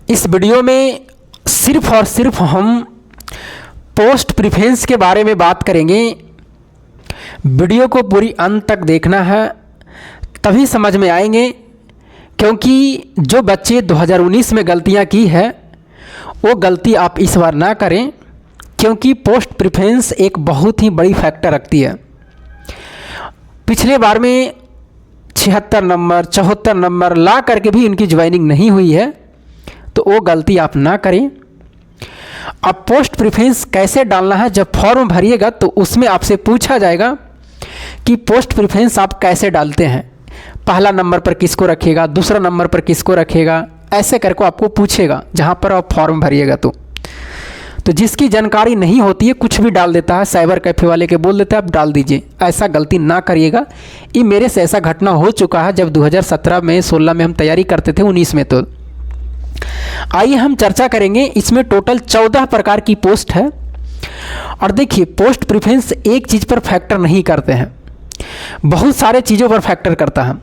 इस वीडियो में सिर्फ और सिर्फ हम पोस्ट प्रेफरेंस के बारे में बात करेंगे। वीडियो को पूरी अंत तक देखना है, तभी समझ में आएंगे। क्योंकि जो बच्चे 2019 में गलतियां की है वो गलती आप इस बार ना करें, क्योंकि पोस्ट प्रेफरेंस एक बहुत ही बड़ी फैक्टर रखती है। पिछले बार में 76 नंबर 74 नंबर ला करके भी इनकी ज्वाइनिंग नहीं हुई है, तो वो गलती आप ना करें। अब पोस्ट प्रेफरेंस कैसे डालना है, जब फॉर्म भरिएगा तो उसमें आपसे पूछा जाएगा कि पोस्ट प्रेफरेंस आप कैसे डालते हैं, पहला नंबर पर किसको रखिएगा, दूसरा नंबर पर किसको रखिएगा, ऐसे करके आपको पूछेगा जहाँ पर आप फॉर्म भरिएगा। तो जिसकी जानकारी नहीं होती है कुछ भी डाल देता है, साइबर कैफ़े वाले के बोल देता है आप डाल दीजिए, ऐसा गलती ना करिएगा। ये मेरे से ऐसा घटना हो चुका है जब 2017 में 16 में हम तैयारी करते थे, 19 में। तो आइए हम चर्चा करेंगे। इसमें टोटल 14 प्रकार की पोस्ट है। और देखिए, पोस्ट प्रेफरेंस एक चीज़ पर फैक्टर नहीं करते हैं, बहुत सारे चीज़ों पर फैक्टर करता है।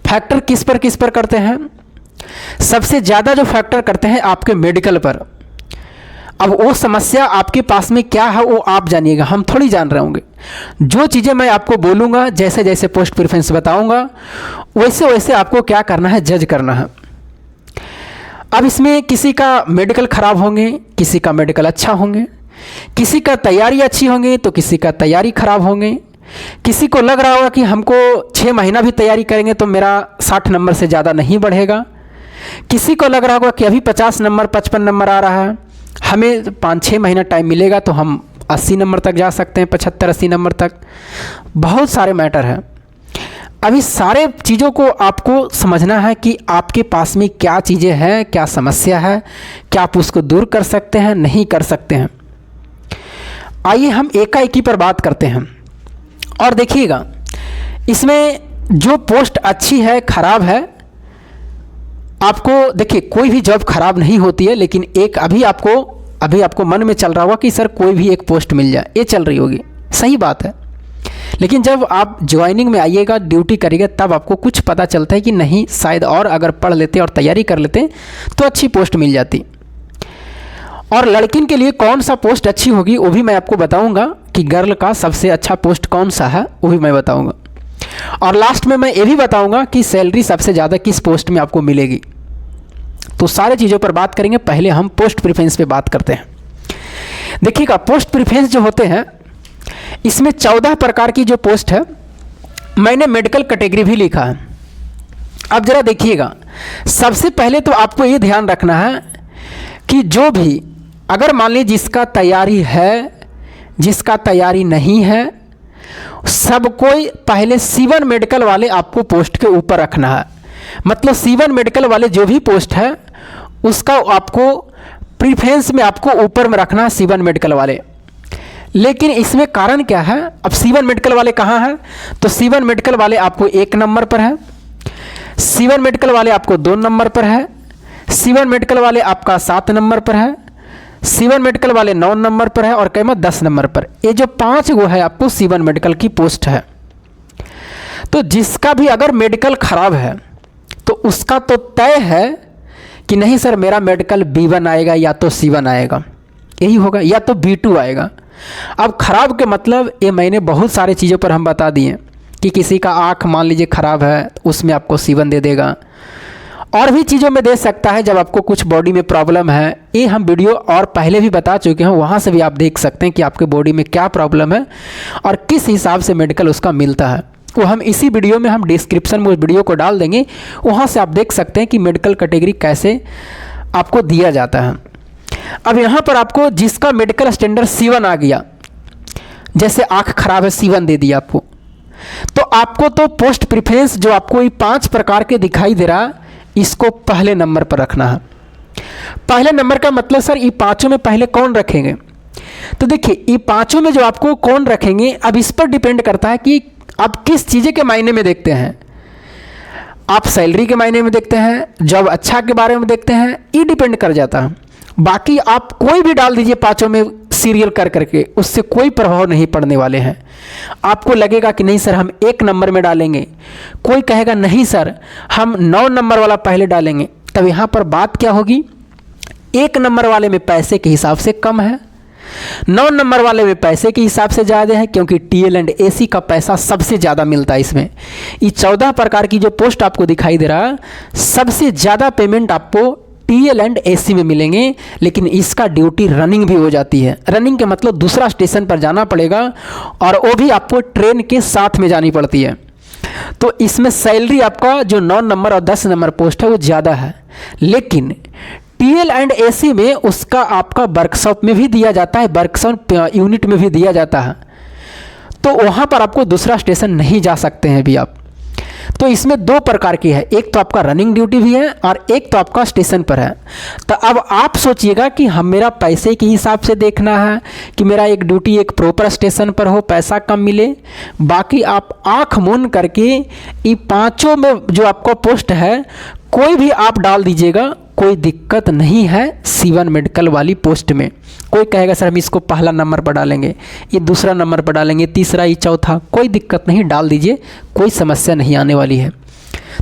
फैक्टर किस पर करते हैं? सबसे ज़्यादा जो फैक्टर करते हैं आपके मेडिकल पर। अब वो समस्या आपके पास में क्या है वो आप जानिएगा, हम थोड़ी जान रहे होंगे। जो चीज़ें मैं आपको बोलूँगा, जैसे जैसे पोस्ट प्रेफरेंस बताऊँगा, वैसे वैसे आपको क्या करना है, जज करना है। अब इसमें किसी का मेडिकल ख़राब होंगे, किसी का मेडिकल अच्छा होंगे, किसी का तैयारी अच्छी होंगे तो किसी का तैयारी ख़राब होंगे। किसी को लग रहा होगा कि हमको 6 महीना भी तैयारी करेंगे तो मेरा 60 नंबर से ज़्यादा नहीं बढ़ेगा। किसी को लग रहा होगा कि अभी 50 नंबर 55 नंबर आ रहा है, हमें 5-6 महीना टाइम मिलेगा तो हम 80 नंबर तक जा सकते हैं, 75-80 नंबर तक। बहुत सारे मैटर हैं। अभी सारे चीज़ों को आपको समझना है कि आपके पास में क्या चीज़ें हैं, क्या समस्या है, क्या आप उसको दूर कर सकते हैं, नहीं कर सकते हैं। आइए हम एकाएकी पर बात करते हैं। और देखिएगा, इसमें जो पोस्ट अच्छी है खराब है, आपको देखिए कोई भी जॉब खराब नहीं होती है, लेकिन एक अभी आपको मन में चल रहा होगा कि सर कोई भी एक पोस्ट मिल जाए, ये चल रही होगी, सही बात है। लेकिन जब आप ज्वाइनिंग में आइएगा, ड्यूटी करिएगा, तब आपको कुछ पता चलता है कि नहीं, शायद और अगर पढ़ लेते और तैयारी कर लेते तो अच्छी पोस्ट मिल जाती। और लड़किन के लिए कौन सा पोस्ट अच्छी होगी वो भी मैं आपको बताऊंगा कि गर्ल का सबसे अच्छा पोस्ट कौन सा है, वो भी मैं बताऊंगा। और लास्ट में मैं ये भी बताऊंगा कि सैलरी सबसे ज़्यादा किस पोस्ट में आपको मिलेगी। तो सारे चीज़ों पर बात करेंगे। पहले हम पोस्ट प्रेफरेंस पे बात करते हैं। देखिएगा, पोस्ट प्रेफरेंस जो होते हैं इसमें 14 प्रकार की जो पोस्ट है, मैंने मेडिकल कैटेगरी भी लिखा है। अब ज़रा देखिएगा, सबसे पहले तो आपको ये ध्यान रखना है कि जो भी, अगर मान लीजिए जिसका तैयारी है, जिसका तैयारी नहीं है, सब कोई पहले C1 मेडिकल वाले आपको पोस्ट के ऊपर रखना है। मतलब C1 मेडिकल वाले जो भी पोस्ट है उसका आपको प्रेफरेंस में आपको ऊपर में रखना है, C1 मेडिकल वाले। लेकिन इसमें कारण क्या है? अब C1 मेडिकल वाले कहाँ हैं? तो C1 मेडिकल वाले आपको 1 नंबर पर है, C1 मेडिकल वाले आपको 2 नंबर पर है, C1 मेडिकल वाले आपका 7 नंबर पर है, C1 मेडिकल वाले 9 नंबर पर है, और कई मत 10 नंबर पर। ये जो 5 गो है आपको C1 मेडिकल की पोस्ट है। तो जिसका भी अगर मेडिकल खराब है तो उसका तो तय है कि नहीं सर मेरा मेडिकल B1 आएगा, या तो C1 आएगा, यही होगा, या तो B2 आएगा। अब खराब के मतलब ये मैंने बहुत सारे चीज़ों पर हम बता दिए कि किसी का आँख मान लीजिए खराब है, उसमें आपको C1 दे देगा, और भी चीज़ों में दे सकता है। जब आपको कुछ बॉडी में प्रॉब्लम है, ये हम वीडियो और पहले भी बता चुके हैं, वहाँ से भी आप देख सकते हैं कि आपके बॉडी में क्या प्रॉब्लम है और किस हिसाब से मेडिकल उसका मिलता है। वो हम इसी वीडियो में हम डिस्क्रिप्शन में उस वीडियो को डाल देंगे, वहाँ से आप देख सकते हैं कि मेडिकल कैटेगरी कैसे आपको दिया जाता है। अब यहाँ पर आपको जिसका मेडिकल स्टैंडर्ड C1 आ गया, जैसे आँख खराब है C1 दे दिया आपको, तो आपको तो पोस्ट प्रेफरेंस जो आपको ये 5 प्रकार के दिखाई दे रहा, इसको पहले नंबर पर रखना है। पहले नंबर का मतलब सर ये 5 में पहले कौन रखेंगे? तो देखिए, ये 5 में जो आपको कौन रखेंगे, अब इस पर डिपेंड करता है कि आप किस चीज़ें के मायने में देखते हैं। आप सैलरी के मायने में देखते हैं, जॉब अच्छा के बारे में देखते हैं, ये डिपेंड कर जाता है। बाकी आप कोई भी डाल दीजिए 5 में सीरियल कर करके, उससे कोई प्रभाव नहीं पड़ने वाले हैं। आपको लगेगा कि नहीं सर हम 1 नंबर में डालेंगे, कोई कहेगा नहीं सर हम 9 नंबर वाला पहले डालेंगे, तब यहाँ पर बात क्या होगी, 1 नंबर वाले में पैसे के हिसाब से कम है, 9 नंबर वाले में पैसे के हिसाब से ज़्यादा है, क्योंकि टीएल एंड एसी का पैसा सबसे ज़्यादा मिलता है इसमें। ये 14 प्रकार की जो पोस्ट आपको दिखाई दे रहा है, सबसे ज़्यादा पेमेंट आपको टीएल एंड एसी में मिलेंगे, लेकिन इसका ड्यूटी रनिंग भी हो जाती है। रनिंग के मतलब दूसरा स्टेशन पर जाना पड़ेगा, और वो भी आपको ट्रेन के साथ में जानी पड़ती है। तो इसमें सैलरी आपका जो 9 नंबर और 10 नंबर पोस्ट है वो ज़्यादा है, लेकिन टीएल एंड एसी में उसका आपका वर्कशॉप में भी दिया जाता है, वर्कशॉप यूनिट में भी दिया जाता है, तो वहाँ पर आपको दूसरा स्टेशन नहीं जा सकते हैं भी आप। तो इसमें 2 प्रकार की है, एक तो आपका रनिंग ड्यूटी भी है और एक तो आपका स्टेशन पर है। तो अब आप सोचिएगा कि हम मेरा पैसे के हिसाब से देखना है कि मेरा एक ड्यूटी एक प्रॉपर स्टेशन पर हो, पैसा कम मिले, बाकी आप आँख मूंद करके ये 5 में जो आपका पोस्ट है कोई भी आप डाल दीजिएगा, कोई दिक्कत नहीं है। C1 मेडिकल वाली पोस्ट में कोई कहेगा सर हम इसको पहला नंबर पर डालेंगे, ये दूसरा नंबर पर डालेंगे, तीसरा, ये चौथा, कोई दिक्कत नहीं, डाल दीजिए, कोई समस्या नहीं आने वाली है।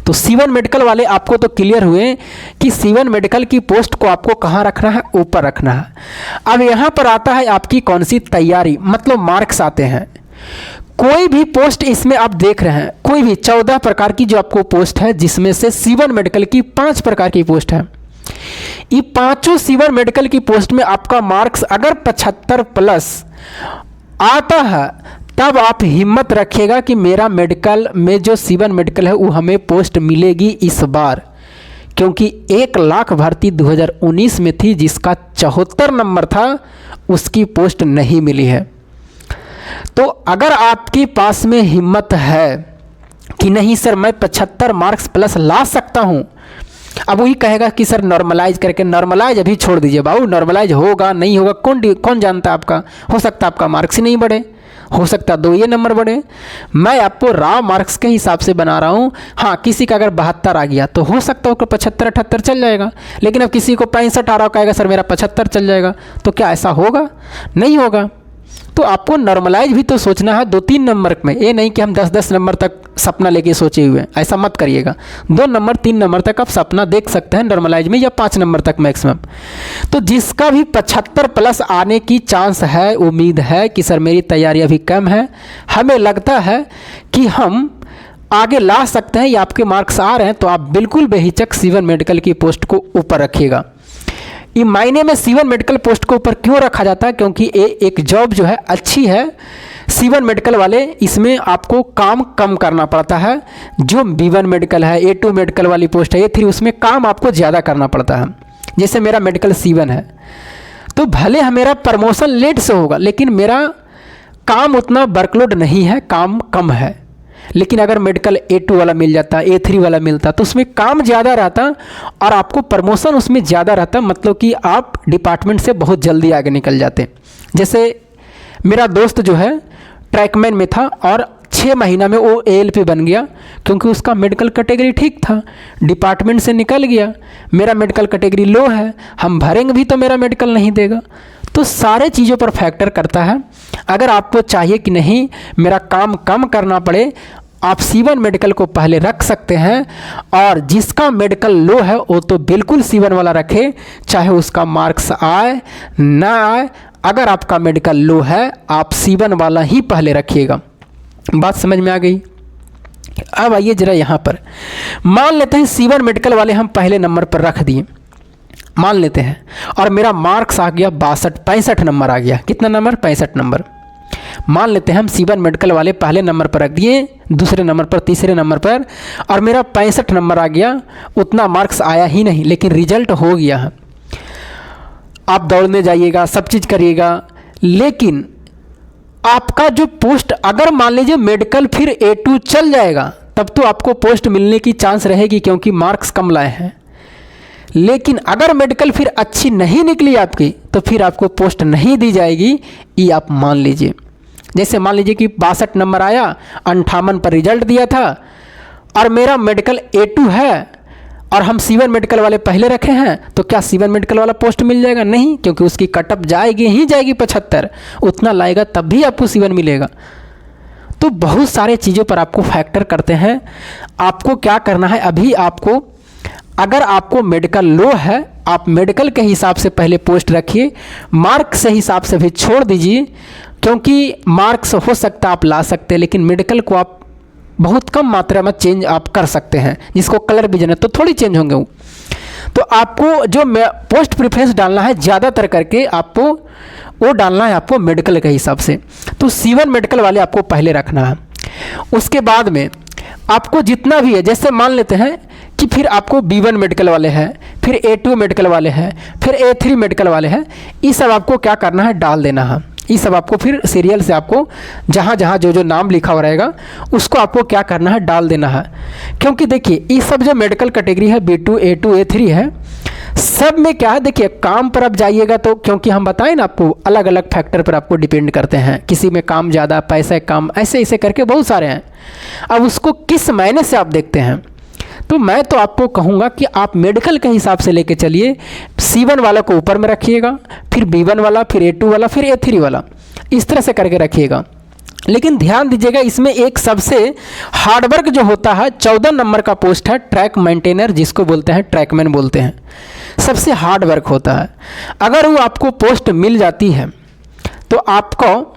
तो C1 मेडिकल वाले आपको तो क्लियर हुए कि C1 मेडिकल की पोस्ट को आपको कहाँ रखना है, ऊपर रखना है। अब यहाँ पर आता है आपकी कौन सी तैयारी, मतलब मार्क्स आते हैं। कोई भी पोस्ट इसमें आप देख रहे हैं, कोई भी 14 प्रकार की जो आपको पोस्ट है, जिसमें से C1 मेडिकल की 5 प्रकार की पोस्ट है। ये 5 C1 मेडिकल की पोस्ट में आपका मार्क्स अगर 75 प्लस आता है, तब आप हिम्मत रखिएगा कि मेरा मेडिकल में जो C1 मेडिकल है वो हमें पोस्ट मिलेगी इस बार, क्योंकि 1 लाख भर्ती 2019 में थी, जिसका 74 नंबर था, उसकी पोस्ट नहीं मिली है। तो अगर आपके पास में हिम्मत है कि नहीं सर मैं 75 मार्क्स प्लस ला सकता हूँ, अब वही कहेगा कि सर नॉर्मलाइज करके, नॉर्मलाइज अभी छोड़ दीजिए बाबू, नॉर्मलाइज होगा नहीं होगा कौन जानता है आपका, हो सकता है आपका मार्क्स ही नहीं बढ़े, हो सकता है 2 ये नंबर बढ़े। मैं आपको रॉ मार्क्स के हिसाब से बना रहा हूँ। हाँ, किसी का अगर 72 आ गया तो हो सकता है 75-78 चल जाएगा, लेकिन अब किसी को 65 आ रहा हो, कहेगा सर मेरा 75 चल जाएगा, तो क्या ऐसा होगा? नहीं होगा। तो आपको नॉर्मलाइज भी तो सोचना है 2-3 नंबर में, ये नहीं कि हम 10-10 नंबर तक सपना लेके सोचे हुए हैं, ऐसा मत करिएगा। 2 नंबर 3 नंबर तक आप सपना देख सकते हैं नॉर्मलाइज में, या 5 नंबर तक मैक्सिमम। तो जिसका भी 75 प्लस आने की चांस है, उम्मीद है कि सर मेरी तैयारी अभी कम है, हमें लगता है कि हम आगे ला सकते हैं, या आपके मार्क्स आ रहे हैं, तो आप बिल्कुल बेहिचक C1 मेडिकल की पोस्ट को ऊपर रखिएगा। ये मायने में C1 मेडिकल पोस्ट को ऊपर क्यों रखा जाता है, क्योंकि ये एक जॉब जो है अच्छी है। C1 मेडिकल वाले इसमें आपको काम कम करना पड़ता है, जो B1 मेडिकल है, A2 मेडिकल वाली पोस्ट है, A3, उसमें काम आपको ज़्यादा करना पड़ता है। जैसे मेरा मेडिकल C1 है, तो भले मेरा प्रमोशन लेट से होगा, लेकिन मेरा काम उतना वर्कलोड नहीं है, काम कम है। लेकिन अगर मेडिकल A2 वाला मिल जाता, A3 वाला मिलता, तो उसमें काम ज़्यादा रहता और आपको प्रमोशन उसमें ज़्यादा रहता, मतलब कि आप डिपार्टमेंट से बहुत जल्दी आगे निकल जाते। जैसे मेरा दोस्त जो है ट्रैकमैन में था और 6 महीना में वो ALP बन गया, क्योंकि उसका मेडिकल कैटेगरी ठीक था, डिपार्टमेंट से निकल गया। मेरा मेडिकल कैटेगरी लो है, हम भरेंगे भी तो मेरा मेडिकल नहीं देगा। तो सारे चीज़ों पर फैक्टर करता है। अगर आपको चाहिए कि नहीं मेरा काम कम करना पड़े, आप C1 मेडिकल को पहले रख सकते हैं, और जिसका मेडिकल लो है वो तो बिल्कुल C1 वाला रखे, चाहे उसका मार्क्स आए ना आए। अगर आपका मेडिकल लो है, आप C1 वाला ही पहले रखिएगा। बात समझ में आ गई? अब आइए जरा यहाँ पर मान लेते हैं C1 मेडिकल वाले हम पहले नंबर पर रख दिए, मान लेते हैं, और मेरा मार्क्स आ गया 65 नंबर आ गया। कितना नंबर? 65 नंबर। मान लेते हैं हम C1 मेडिकल वाले पहले नंबर पर रख दिए, दूसरे नंबर पर, तीसरे नंबर पर, और मेरा 65 नंबर आ गया। उतना मार्क्स आया ही नहीं, लेकिन रिजल्ट हो गया है। आप दौड़ने जाइएगा, सब चीज़ करिएगा, लेकिन आपका जो पोस्ट, अगर मान लीजिए मेडिकल फिर A2 चल जाएगा, तब तो आपको पोस्ट मिलने की चांस रहेगी, क्योंकि मार्क्स कम लाए हैं। लेकिन अगर मेडिकल फिर अच्छी नहीं निकली आपकी, तो फिर आपको पोस्ट नहीं दी जाएगी, ये आप मान लीजिए। जैसे मान लीजिए कि 62 नंबर आया, 58 पर रिजल्ट दिया था, और मेरा मेडिकल A2 है, और हम C1 मेडिकल वाले पहले रखे हैं, तो क्या C1 मेडिकल वाला पोस्ट मिल जाएगा? नहीं, क्योंकि उसकी कटअप जाएगी ही जाएगी 75, उतना लाएगा तब भी आपको C1 मिलेगा। तो बहुत सारे चीज़ों पर आपको फैक्टर करते हैं। आपको क्या करना है, अभी आपको अगर आपको मेडिकल लो है, आप मेडिकल के हिसाब से पहले पोस्ट रखिए, मार्क्स के हिसाब से भी छोड़ दीजिए, क्योंकि मार्क्स हो सकता आप ला सकते हैं, लेकिन मेडिकल को आप बहुत कम मात्रा में चेंज आप कर सकते हैं, जिसको कलर विजन है तो थोड़ी चेंज होंगे वो। तो आपको जो पोस्ट प्रेफरेंस डालना है ज़्यादातर करके आपको वो डालना है आपको मेडिकल के हिसाब से। तो C1 मेडिकल वाले आपको पहले रखना है। उसके बाद में आपको जितना भी है, जैसे मान लेते हैं कि फिर आपको B1 मेडिकल वाले हैं, फिर A2 मेडिकल वाले हैं, फिर A3 मेडिकल वाले हैं, ये सब आपको क्या करना है, डाल देना है। ये सब आपको फिर सीरियल से आपको जहाँ जहाँ जो जो नाम लिखा हुआ रहेगा उसको आपको क्या करना है, डाल देना है। क्योंकि देखिए ये सब जो मेडिकल कैटेगरी है B2, A2, A3 है, सब में क्या है, देखिए काम पर आप जाइएगा तो, क्योंकि हम बताएं ना आपको अलग अलग फैक्टर पर आपको डिपेंड करते हैं, किसी में काम ज़्यादा, पैसा कम, ऐसे ऐसे करके बहुत सारे हैं। अब उसको किस मायने से आप देखते हैं, तो मैं तो आपको कहूँगा कि आप मेडिकल के हिसाब से लेके चलिए। C1 वाला को ऊपर में रखिएगा, फिर B1 वाला, फिर A2 वाला, फिर A3 वाला, इस तरह से करके रखिएगा। लेकिन ध्यान दीजिएगा, इसमें एक सबसे हार्डवर्क जो होता है 14 नंबर का पोस्ट है ट्रैक मेंटेनर, जिसको बोलते हैं ट्रैकमैन बोलते हैं, सबसे हार्ड वर्क होता है। अगर वो आपको पोस्ट मिल जाती है तो आपको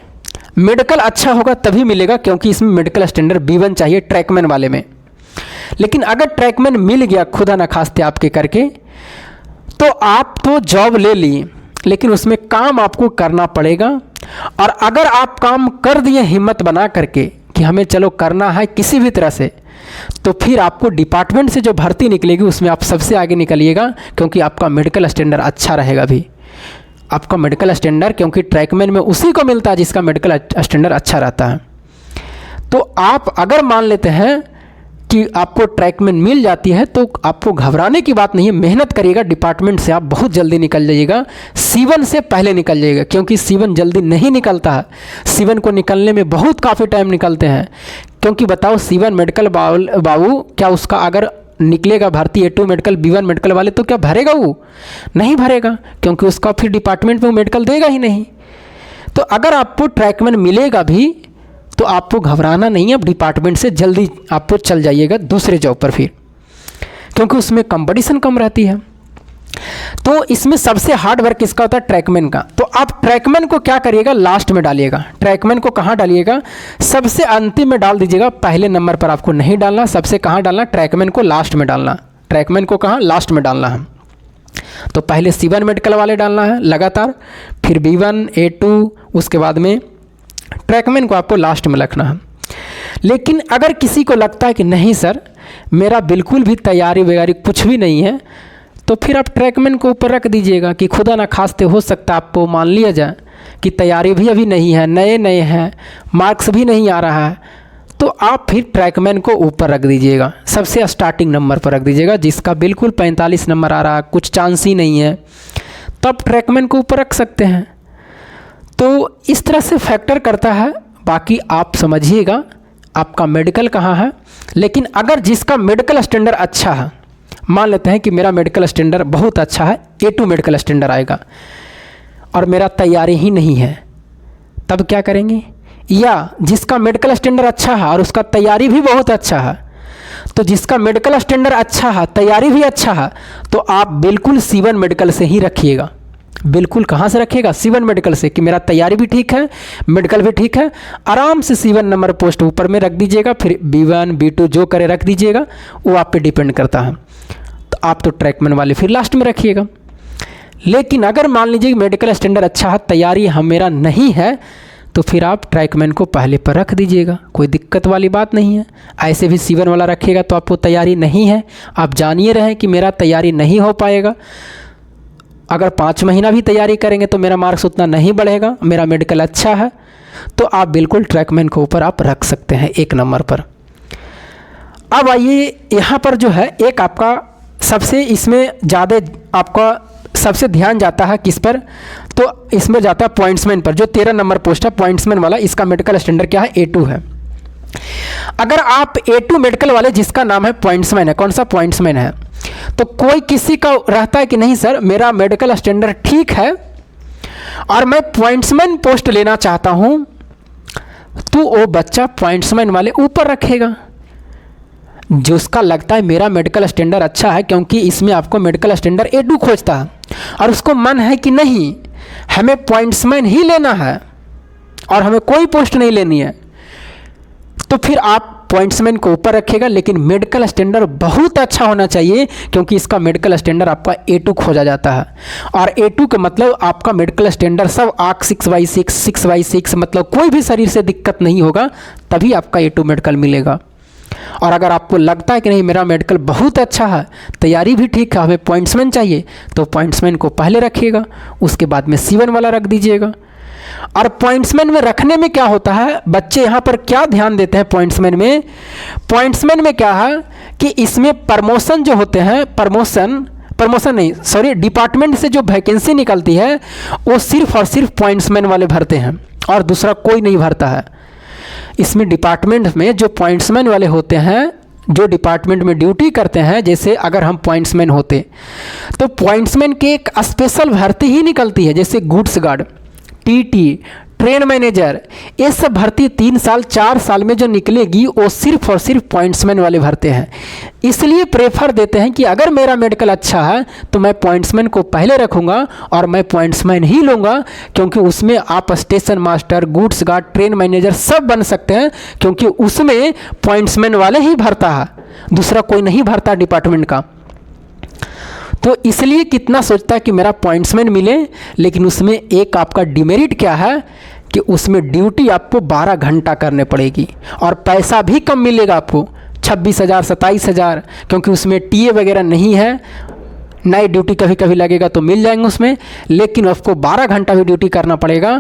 मेडिकल अच्छा होगा तभी मिलेगा, क्योंकि इसमें मेडिकल स्टैंडर्ड B1 चाहिए ट्रैकमैन वाले में। लेकिन अगर ट्रैकमैन मिल गया खुदा न खास्ते आपके करके, तो आप तो जॉब ले लिए, लेकिन उसमें काम आपको करना पड़ेगा। और अगर आप काम कर दिए हिम्मत बना करके कि हमें चलो करना है किसी भी तरह से, तो फिर आपको डिपार्टमेंट से जो भर्ती निकलेगी उसमें आप सबसे आगे निकलिएगा, क्योंकि आपका मेडिकल स्टैंडर्ड अच्छा रहेगा भी। आपका मेडिकल स्टैंडर्ड, क्योंकि ट्रैकमैन में उसी को मिलता है जिसका मेडिकल स्टैंडर्ड अच्छा रहता है। तो आप अगर मान लेते हैं कि आपको ट्रैकमैन मिल जाती है तो आपको घबराने की बात नहीं है, मेहनत करिएगा, डिपार्टमेंट से आप बहुत जल्दी निकल जाइएगा। C1 से पहले निकल जाइएगा, क्योंकि C1 जल्दी नहीं निकलता है। C1 को निकलने में बहुत काफ़ी टाइम निकलते हैं, क्योंकि बताओ C1 मेडिकल बाबू क्या उसका अगर निकलेगा भर्ती A2 मेडिकल B1 मेडिकल वाले, तो क्या भरेगा वो? नहीं भरेगा, क्योंकि उसका फिर डिपार्टमेंट में वो मेडिकल देगा ही नहीं। तो अगर आपको ट्रैकमैन मिलेगा भी तो आपको घबराना नहीं है, अब डिपार्टमेंट से जल्दी आपको चल जाइएगा दूसरे जॉब पर फिर, क्योंकि उसमें कंपटीशन कम रहती है। तो इसमें सबसे हार्ड वर्क किसका होता है? ट्रैकमैन का। तो आप ट्रैकमैन को क्या करिएगा, लास्ट में डालिएगा। ट्रैकमैन को कहाँ डालिएगा? सबसे अंतिम में डाल दीजिएगा, पहले नंबर पर आपको नहीं डालना। सबसे कहाँ डालना? ट्रैकमैन को लास्ट में डालना। ट्रैकमैन को कहाँ? लास्ट में डालना है। तो पहले C1 मेडिकल वाले डालना है लगातार, फिर B1, A2, उसके बाद में ट्रैकमैन को आपको लास्ट में रखना है। लेकिन अगर किसी को लगता है कि नहीं सर मेरा बिल्कुल भी तैयारी वगैरह कुछ भी नहीं है, तो फिर आप ट्रैकमैन को ऊपर रख दीजिएगा कि खुदा ना खास्ते हो सकता आपको मान लिया जाए कि तैयारी भी अभी नहीं है, नए नए हैं, मार्क्स भी नहीं आ रहा है, तो आप फिर ट्रैकमैन को ऊपर रख दीजिएगा, सबसे स्टार्टिंग नंबर पर रख दीजिएगा। जिसका बिल्कुल 45 नंबर आ रहा है, कुछ चांस ही नहीं है, तब ट्रैकमैन को ऊपर रख सकते हैं। तो इस तरह से फैक्टर करता है। बाकी आप समझिएगा आपका मेडिकल कहाँ है। लेकिन अगर जिसका मेडिकल स्टैंडर्ड अच्छा है, मान लेते हैं कि मेरा मेडिकल स्टैंडर्ड बहुत अच्छा है, A2 मेडिकल स्टैंडर्ड आएगा, और मेरा तैयारी ही नहीं है, तब क्या करेंगे? या जिसका मेडिकल स्टैंडर्ड अच्छा है और उसका तैयारी भी बहुत अच्छा है, तो जिसका मेडिकल स्टैंडर्ड अच्छा है, तैयारी भी अच्छा है, तो आप बिल्कुल C1 मेडिकल से ही रखिएगा। बिल्कुल कहाँ से रखिएगा? C1 मेडिकल से, कि मेरा तैयारी भी ठीक है, मेडिकल भी ठीक है, आराम से C1 नंबर पोस्ट ऊपर में रख दीजिएगा। फिर B1, B2 जो करे रख दीजिएगा, वो आप पे डिपेंड करता है। तो आप तो ट्रैकमैन वाले फिर लास्ट में रखिएगा। लेकिन अगर मान लीजिए मेडिकल स्टैंडर्ड अच्छा है, तैयारी हम मेरा नहीं है, तो फिर आप ट्रैकमैन को पहले पर रख दीजिएगा, कोई दिक्कत वाली बात नहीं है। ऐसे भी C1 वाला रखिएगा तो आपको तैयारी नहीं है, आप जानिए रहे कि मेरा तैयारी नहीं हो पाएगा। अगर 5 महीना भी तैयारी करेंगे तो मेरा मार्क्स उतना नहीं बढ़ेगा, मेरा मेडिकल अच्छा है, तो आप बिल्कुल ट्रैकमैन को ऊपर आप रख सकते हैं 1 नंबर पर। अब आइए यहाँ पर जो है एक आपका सबसे इसमें ज़्यादा आपका सबसे ध्यान जाता है किस पर? तो इसमें जाता है पॉइंट्समैन पर। जो 13 नंबर पोस्ट है पॉइंट्समैन वाला, इसका मेडिकल स्टैंडर्ड क्या है? A2 है। अगर आप A2 मेडिकल वाले जिसका नाम है पॉइंट्समैन है, कौन सा पॉइंट्समैन है, तो कोई किसी का रहता है कि नहीं सर मेरा मेडिकल स्टैंडर्ड ठीक है और मैं पॉइंट्समैन पोस्ट लेना चाहता हूं, तो वो बच्चा पॉइंट्समैन वाले ऊपर रखेगा। जिसका लगता है मेरा मेडिकल स्टैंडर्ड अच्छा है, क्योंकि इसमें आपको मेडिकल स्टैंडर्ड A2 खोजता है और उसको मन है कि नहीं हमें पॉइंट्समैन ही लेना है और हमें कोई पोस्ट नहीं लेनी है, तो फिर आप पॉइंट्समैन को ऊपर रखेगा, लेकिन मेडिकल स्टैंडर्ड बहुत अच्छा होना चाहिए, क्योंकि इसका मेडिकल स्टैंडर्ड आपका A2 खोजा जाता है। और A2 का मतलब आपका मेडिकल स्टैंडर्ड सब 6/6, 6/6, मतलब कोई भी शरीर से दिक्कत नहीं होगा, तभी आपका A2 मेडिकल मिलेगा। और अगर आपको लगता है कि नहीं मेरा मेडिकल बहुत अच्छा है, तैयारी भी ठीक है, हमें पॉइंट्समैन चाहिए, तो पॉइंट्समैन को पहले रखिएगा, उसके बाद में C1 वाला रख दीजिएगा। और पॉइंट्समैन में रखने में क्या होता है, बच्चे यहाँ पर क्या ध्यान देते हैं पॉइंट्समैन में, पॉइंट्समैन में क्या है कि इसमें प्रमोशन जो होते हैं, प्रमोशन नहीं सॉरी डिपार्टमेंट से जो वैकेंसी निकलती है वो सिर्फ और सिर्फ पॉइंट्समैन वाले भरते हैं और दूसरा कोई नहीं भरता है। इसमें डिपार्टमेंट में जो पॉइंट्समैन वाले होते हैं, जो डिपार्टमेंट में ड्यूटी करते हैं, जैसे अगर हम पॉइंट्समैन होते तो पॉइंट्समैन की एक स्पेशल भर्ती ही निकलती है, जैसे goods guard, TT, train manager, ये सब भर्ती 3 साल 4 साल में जो निकलेगी वो सिर्फ और सिर्फ पॉइंट्समैन वाले भरते हैं। इसलिए प्रेफर देते हैं कि अगर मेरा मेडिकल अच्छा है तो मैं पॉइंट्समैन को पहले रखूँगा और मैं पॉइंट्समैन ही लूँगा, क्योंकि उसमें आप station master, goods guard, train manager सब बन सकते हैं, क्योंकि उसमें पॉइंट्समैन वाले ही भरता है, दूसरा कोई नहीं भरता डिपार्टमेंट का। तो इसलिए कितना सोचता है कि मेरा पॉइंट्समैन मिले, लेकिन उसमें एक आपका डिमेरिट क्या है कि उसमें ड्यूटी आपको 12 घंटा करने पड़ेगी और पैसा भी कम मिलेगा आपको, 26,000 27,000, क्योंकि उसमें TA वगैरह नहीं है। नाइट ड्यूटी कभी कभी लगेगा तो मिल जाएंगे उसमें, लेकिन आपको 12 घंटा भी ड्यूटी करना पड़ेगा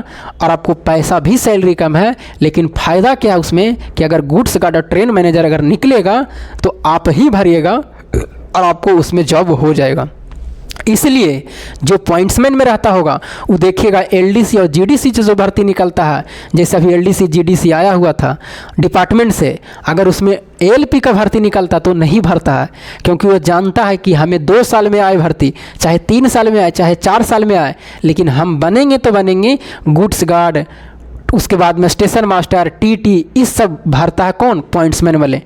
और आपको पैसा भी सैलरी कम है। लेकिन फ़ायदा क्या है उसमें कि अगर गुड्स गार्ड और ट्रेन मैनेजर अगर निकलेगा तो आप ही भरिएगा और आपको उसमें जॉब हो जाएगा। इसलिए जो पॉइंट्समैन में रहता होगा वो देखिएगा LDC और GDC जो भर्ती निकलता है, जैसे अभी LDC GDC आया हुआ था डिपार्टमेंट से, अगर उसमें ALP का भर्ती निकलता तो नहीं भरता है, क्योंकि वो जानता है कि हमें 2 साल में आए भर्ती, चाहे 3 साल में आए, चाहे 4 साल में आए, लेकिन हम बनेंगे तो बनेंगे। गुड्स गार्ड, उसके बाद में स्टेशन मास्टर, TT, इस सब भरता है कौन, पॉइंट्समैन वाले।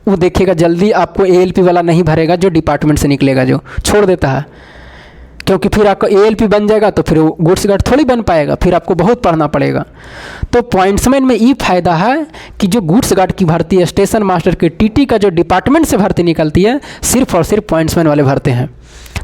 वो देखिएगा जल्दी आपको ALP वाला नहीं भरेगा, जो डिपार्टमेंट से निकलेगा, जो छोड़ देता है, क्योंकि फिर आपका ALP बन जाएगा तो फिर वो गुड्स गार्ड थोड़ी बन पाएगा, फिर आपको बहुत पढ़ना पड़ेगा। तो पॉइंट्समैन में ये फायदा है कि जो गुड्स गार्ड की भर्ती है, स्टेशन मास्टर की, TT का जो डिपार्टमेंट से भर्ती निकलती है, सिर्फ और सिर्फ पॉइंट्समैन वाले भरते हैं।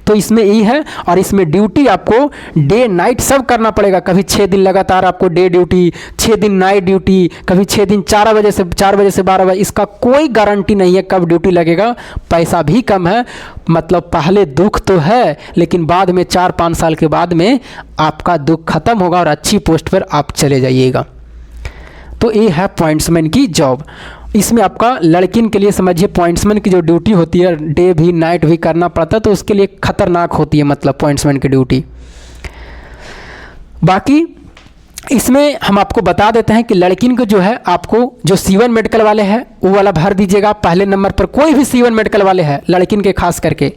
तो इसमें ये है, और इसमें ड्यूटी आपको डे नाइट सब करना पड़ेगा। कभी 6 दिन लगातार आपको डे ड्यूटी, 6 दिन नाइट ड्यूटी, कभी 6 दिन 4 बजे से 12 बजे, इसका कोई गारंटी नहीं है कब ड्यूटी लगेगा। पैसा भी कम है, मतलब पहले दुख तो है, लेकिन बाद में 4-5 साल के बाद में आपका दुख खत्म होगा और अच्छी पोस्ट पर आप चले जाइएगा। तो ये है पॉइंट्समैन की जॉब। इसमें आपका लड़किन के लिए समझिए पॉइंट्समैन की जो ड्यूटी होती है, डे भी नाइट भी करना पड़ता है, तो उसके लिए खतरनाक होती है, मतलब पॉइंट्समैन की ड्यूटी। बाकी इसमें हम आपको बता देते हैं कि लड़किन को जो है, आपको जो C1 मेडिकल वाले हैं वो वाला भर दीजिएगा पहले नंबर पर। कोई भी C1 मेडिकल वाले हैं, लड़किन के खास करके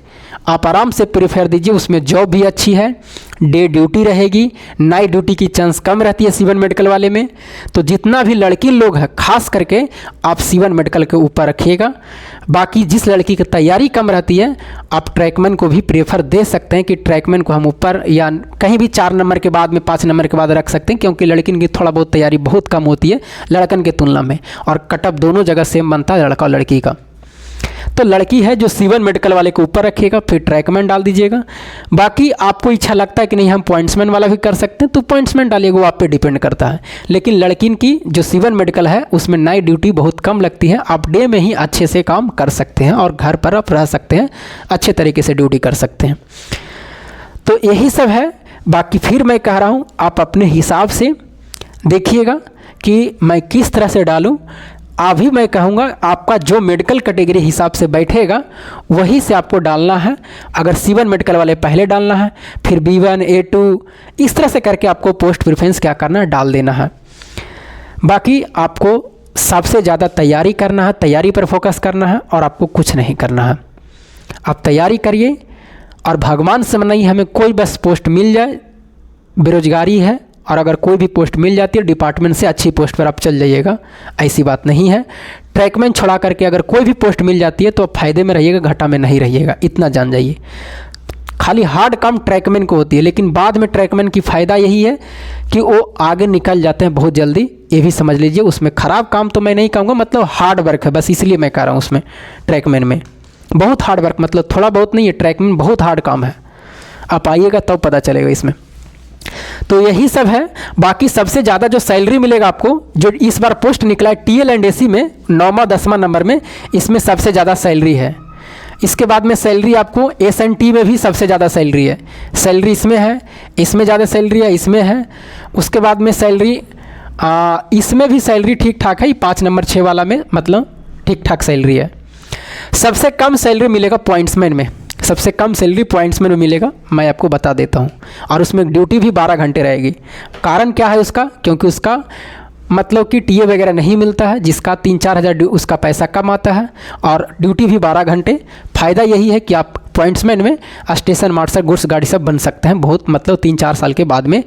आप आराम से प्रेफर दीजिए, उसमें जॉब भी अच्छी है, डे ड्यूटी रहेगी, नाइट ड्यूटी की चांस कम रहती है C1 मेडिकल वाले में। तो जितना भी लड़की लोग हैं खास करके आप C1 मेडिकल के ऊपर रखिएगा। बाकी जिस लड़की की तैयारी कम रहती है, आप ट्रैकमैन को भी प्रेफर दे सकते हैं कि ट्रैकमैन को हम ऊपर या कहीं भी 4 नंबर के बाद में 5 नंबर के बाद रख सकते हैं, क्योंकि लड़किन की थोड़ा बहुत तैयारी बहुत कम होती है लड़कन के तुलना में, और कटअप दोनों जगह सेम बनता है लड़का और लड़की का। तो लड़की है जो C1 मेडिकल वाले को ऊपर रखिएगा, फिर ट्रैकमैन डाल दीजिएगा। बाकी आपको इच्छा लगता है कि नहीं हम पॉइंट्समैन वाला भी कर सकते हैं तो पॉइंट्समैन डालिएगा, वो आप पे डिपेंड करता है। लेकिन लड़किन की जो C1 मेडिकल है उसमें नाइट ड्यूटी बहुत कम लगती है, आप डे में ही अच्छे से काम कर सकते हैं और घर पर आप रह सकते हैं, अच्छे तरीके से ड्यूटी कर सकते हैं। तो यही सब है। बाकी फिर मैं कह रहा हूँ आप अपने हिसाब से देखिएगा कि मैं किस तरह से डालूँ। अभी मैं कहूँगा आपका जो मेडिकल कैटेगरी हिसाब से बैठेगा वही से आपको डालना है। अगर C1 मेडिकल वाले पहले डालना है, फिर B1 A2 इस तरह से करके आपको पोस्ट प्रेफरेंस क्या करना है, डाल देना है। बाकी आपको सबसे ज़्यादा तैयारी करना है, तैयारी पर फोकस करना है और आपको कुछ नहीं करना है। आप तैयारी करिए और भगवान से नहीं हमें कोई बस पोस्ट मिल जाए। बेरोजगारी है, और अगर कोई भी पोस्ट मिल जाती है डिपार्टमेंट से, अच्छी पोस्ट पर आप चल जाइएगा, ऐसी बात नहीं है। ट्रैकमैन छोड़ा करके अगर कोई भी पोस्ट मिल जाती है तो आप फायदे में रहिएगा, घाटा में नहीं रहिएगा, इतना जान जाइए। खाली हार्ड काम ट्रैकमैन को होती है, लेकिन बाद में ट्रैकमैन की फ़ायदा यही है कि वो आगे निकल जाते हैं बहुत जल्दी, ये भी समझ लीजिए। उसमें ख़राब काम तो मैं नहीं कहूँगा, मतलब हार्ड वर्क है, बस इसलिए मैं कह रहा हूँ। उसमें ट्रैकमैन में बहुत हार्ड वर्क, मतलब थोड़ा बहुत नहीं है, ट्रैकमैन बहुत हार्ड काम है। आप आइएगा तब पता चलेगा इसमें। तो यही सब है। बाकी सबसे ज़्यादा जो सैलरी मिलेगा आपको, जो इस बार पोस्ट निकला है TL एंड AC में 9वां 10वां नंबर में, इसमें सबसे ज़्यादा सैलरी है। इसके बाद में सैलरी आपको S&T में भी सबसे ज़्यादा सैलरी है। सैलरी इसमें है, इसमें ज़्यादा सैलरी है, इसमें है। उसके बाद में सैलरी इसमें भी सैलरी ठीक ठाक है, 5 नंबर 6 वाला में मतलब ठीक ठाक सैलरी है। सबसे कम सैलरी मिलेगा पॉइंट्समैन में, सबसे कम सैलरी पॉइंट्समैन में मिलेगा, मैं आपको बता देता हूँ। और उसमें ड्यूटी भी 12 घंटे रहेगी। कारण क्या है उसका, क्योंकि उसका मतलब कि TA वगैरह नहीं मिलता है, जिसका 3-4 हज़ार उसका पैसा कम आता है, और ड्यूटी भी 12 घंटे। फ़ायदा यही है कि आप पॉइंट्समैन में स्टेशन मास्टर, गुड्स गाड़ी सब बन सकते हैं, बहुत मतलब 3-4 साल के बाद में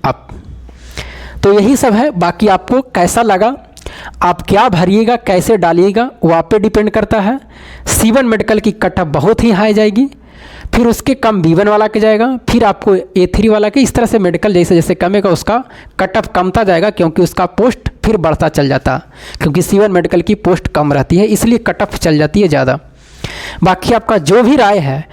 आप। तो यही सब है। बाकी आपको कैसा लगा, आप क्या भरिएगा, कैसे डालिएगा, वो आप पे डिपेंड करता है। C1 मेडिकल की कट ऑफ बहुत ही हाई जाएगी, फिर उसके कम B1 वाला के जाएगा, फिर आपको A3 वाला के, इस तरह से मेडिकल जैसे जैसे कमेगा उसका कट ऑफ कमता जाएगा, क्योंकि उसका पोस्ट फिर बढ़ता चल जाता, क्योंकि C1 मेडिकल की पोस्ट कम रहती है, इसलिए कट ऑफ चल जाती है ज़्यादा। बाकी आपका जो भी राय है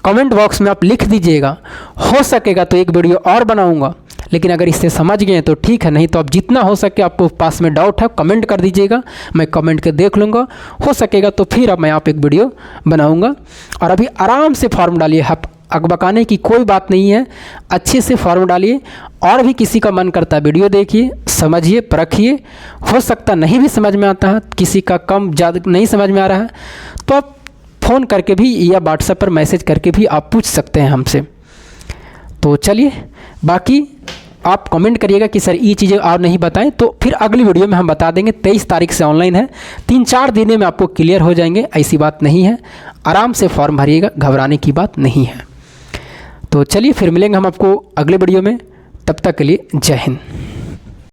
कमेंट बॉक्स में आप लिख दीजिएगा। हो सकेगा तो एक वीडियो और बनाऊंगा, लेकिन अगर इससे समझ गए तो ठीक है, नहीं तो आप जितना हो सके, आपको पास में डाउट है कमेंट कर दीजिएगा, मैं कमेंट के देख लूँगा। हो सकेगा तो फिर अब मैं आप एक वीडियो बनाऊंगा। और अभी आराम से फॉर्म डालिए, अकबकाने की कोई बात नहीं है, अच्छे से फॉर्म डालिए। और भी किसी का मन करता है वीडियो देखिए, समझिए, परखिए। हो सकता नहीं भी समझ में आता है, किसी का कम ज़्यादा नहीं समझ में आ रहा है, तो आप फ़ोन करके भी या व्हाट्सएप पर मैसेज करके भी आप पूछ सकते हैं हमसे। तो चलिए, बाकी आप कमेंट करिएगा कि सर ये चीज़ें आप नहीं बताएं, तो फिर अगली वीडियो में हम बता देंगे। 23 तारीख से ऑनलाइन है, 3-4 दिन में आपको क्लियर हो जाएंगे, ऐसी बात नहीं है। आराम से फॉर्म भरिएगा, घबराने की बात नहीं है। तो चलिए फिर मिलेंगे हम आपको अगले वीडियो में, तब तक के लिए जय हिंद।